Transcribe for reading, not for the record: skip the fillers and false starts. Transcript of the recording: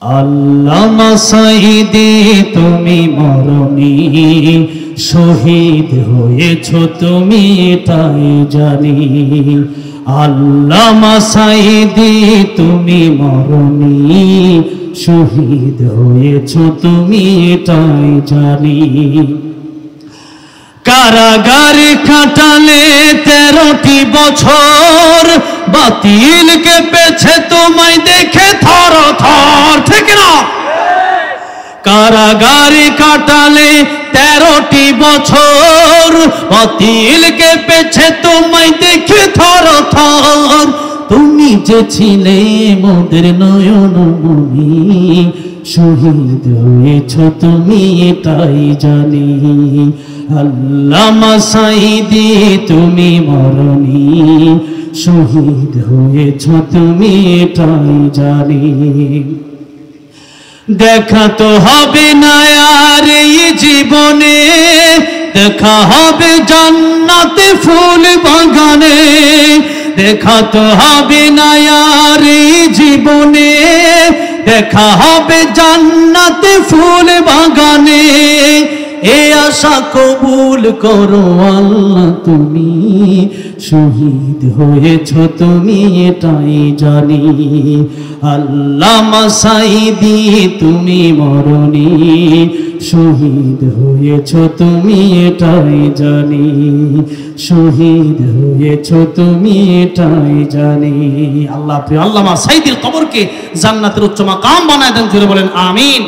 আল্লামা সাঈদী তুমি মরণী, শহীদ হয়েছ তুমি এটাই জানি। আল্লামা সাঈদী তুমি মরণী, শহীদ হয়েছ তুমি এটাই জানি। কারাগারে কাটালে 13টি বছর, বাতিল কেঁপেছে তোমায় দেখে থর থর, ঠিক না? কারাগারে কাটালে 13টি বছর, বাতিল কেঁপেছে তোমায় দেখে থর থর। তুমি যে ছিলে মোদের নয়নমণি, শহীদ হয়েছ তুমি এটাই জানি। আল্লামা সাঈদী তুমি মরণী, শহীদ হয়েছ তুমি এটাই জানি। দেখা তো হবে না আর এই জীবনে, দেখা হবে জান্নাতে ফুল বাগানে। দেখা তো হবে না আর এই জীবনে, দেখা হবে জান্নাতে ফুল বাগানে। এ আশা কবুল করো আল্লাহ তুমি, শহীদ হয়েছ তুমি এটাই জানি। আল্লামা সাঈদী তুমি মরণী, শহীদ হয়েছ তুমি এটাই জানি। শহীদ হয়েছ তুমি এটাই জানি। আল্লাহ প্রিয় আল্লামা সাঈদীর কবরকে জান্নাতের উচ্চ মাকাম বানায় দেন, জোরে বলেন আমিন।